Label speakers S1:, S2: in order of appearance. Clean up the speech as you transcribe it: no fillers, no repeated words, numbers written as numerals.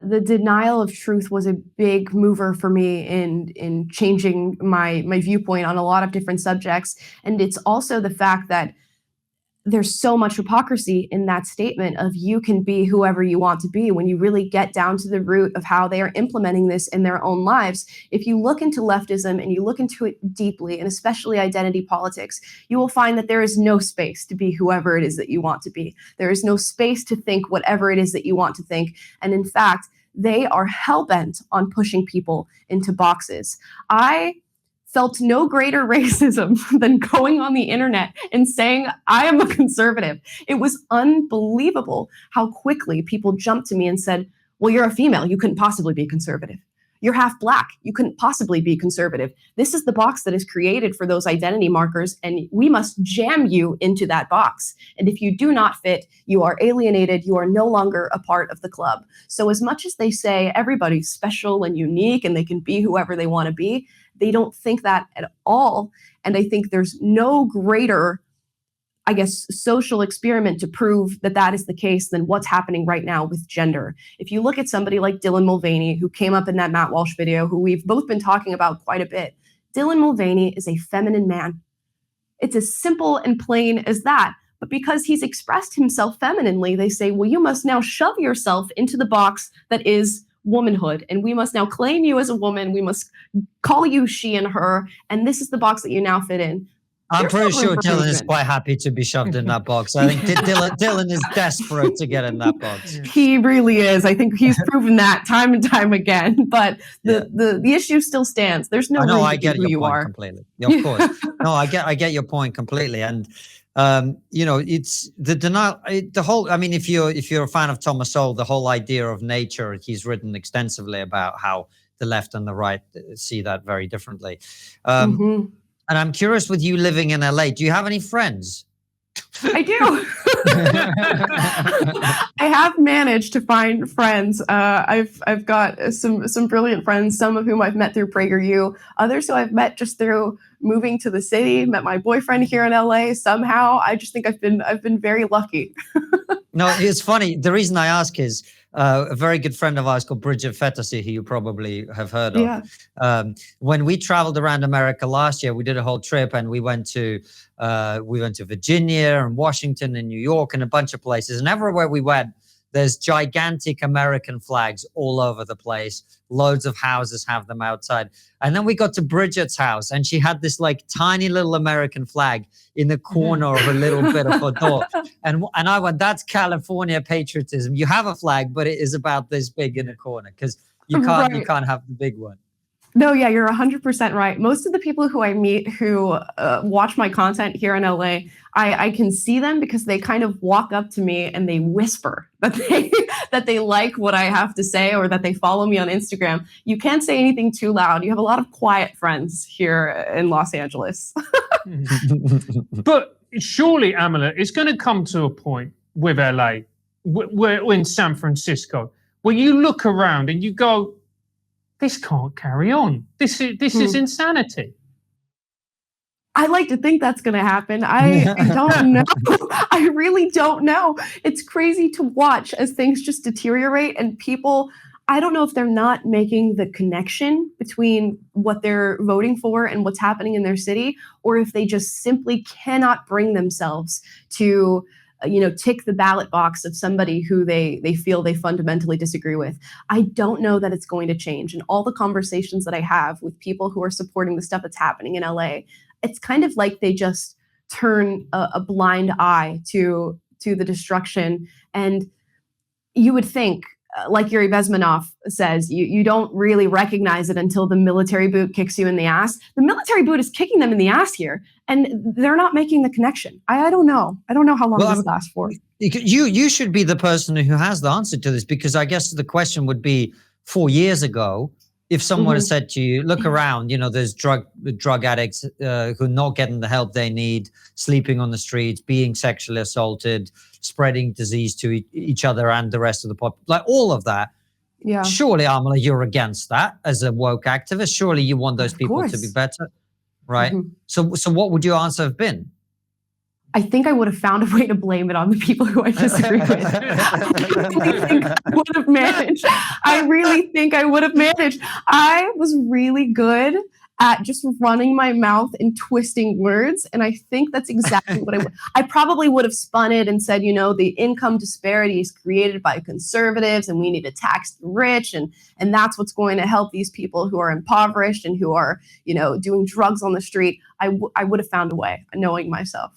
S1: the denial of truth was a big mover for me in changing my viewpoint on a lot of different subjects. And it's also the fact that there's so much hypocrisy in that statement of you can be whoever you want to be when you really get down to the root of how they are implementing this in their own lives. If you look into leftism and you look into it deeply, and especially identity politics, you will find that there is no space to be whoever it is that you want to be. There is no space to think whatever it is that you want to think. And in fact, they are hell-bent on pushing people into boxes. I felt no greater racism than going on the internet and saying, I am a conservative. It was unbelievable how quickly people jumped to me and said, well, you're a female, you couldn't possibly be conservative. You're half black, you couldn't possibly be conservative. This is the box that is created for those identity markers, and we must jam you into that box. And if you do not fit, you are alienated, you are no longer a part of the club. So as much as they say everybody's special and unique and they can be whoever they want to be, they don't think that at all. And I think there's no greater, I guess, social experiment to prove that that is the case than what's happening right now with gender. If you look at somebody like Dylan Mulvaney, who came up in that Matt Walsh video, who we've both been talking about quite a bit, Dylan Mulvaney is a feminine man. It's as simple and plain as that. But because he's expressed himself femininely, they say, well, you must now shove yourself into the box that is womanhood, and we must now claim you as a woman. We must call you she and her, and this is the box that you now fit in.
S2: I'm pretty sure Dylan is quite happy to be shoved in that box. I think Dylan is desperate to get in that box.
S1: He really is. I think he's proven that time and time again. But the issue still stands. There's no
S2: way
S1: I get
S2: who
S1: you are.
S2: Completely. Of course. No, I get your point completely. And it's the denial. The whole. I mean, if you're a fan of Thomas Sowell, the whole idea of nature, he's written extensively about how the left and the right see that very differently. And I'm curious, with you living in LA, do you have any friends?
S1: I do. I have managed to find friends. I've got some brilliant friends, some of whom I've met through PragerU, others who I've met just through moving to the city, met my boyfriend here in LA somehow. I just think I've been very lucky.
S2: No, it's funny. The reason I ask is a very good friend of ours called Bridget Fettersy, who you probably have heard of.
S1: Yeah.
S2: When we traveled around America last year, we did a whole trip, and we went to Virginia and Washington and New York and a bunch of places. And everywhere we went, there's gigantic American flags all over the place. Loads of houses have them outside. And then we got to Bridget's house, and she had this like tiny little American flag in the corner of a little bit of her door. And I went, that's California patriotism. You have a flag, but it is about this big in the corner, because you can't have the big one.
S1: No, yeah, you're 100% right. Most of the people who I meet who watch my content here in LA, I can see them because they kind of walk up to me and they whisper that they like what I have to say, or that they follow me on Instagram. You can't say anything too loud. You have a lot of quiet friends here in Los Angeles.
S3: But surely, Amala, it's going to come to a point with LA, we're in San Francisco, where you look around and you go, this can't carry on. This is insanity.
S1: I like to think that's going to happen. I don't know. I really don't know. It's crazy to watch as things just deteriorate, and people, I don't know if they're not making the connection between what they're voting for and what's happening in their city, or if they just simply cannot bring themselves to tick the ballot box of somebody who they feel they fundamentally disagree with. I don't know that it's going to change. And all the conversations that I have with people who are supporting the stuff that's happening in LA, it's kind of like they just turn a blind eye to the destruction. And you would think, like Yuri Bezmenov says, you don't really recognize it until the military boot kicks you in the ass. The military boot is kicking them in the ass here, and they're not making the connection. I don't know. I don't know how long this lasts for.
S2: You should be the person who has the answer to this, because I guess the question would be 4 years ago, if someone had said to you, look around, there's drug addicts who are not getting the help they need, sleeping on the streets, being sexually assaulted, spreading disease to each other and the rest of the population, like all of that.
S1: Yeah.
S2: Surely, Amala, you're against that as a woke activist. Surely you want those people to be better, right? So what would your answer have been?
S1: I think I would have found a way to blame it on the people who I disagree with. I really think I would have managed. I really think I would have managed. I was really good at just running my mouth and twisting words. And I think that's exactly what I probably would have spun it and said, the income disparity is created by conservatives and we need to tax the rich. And that's what's going to help these people who are impoverished and who are, doing drugs on the street. I would have found a way, knowing myself.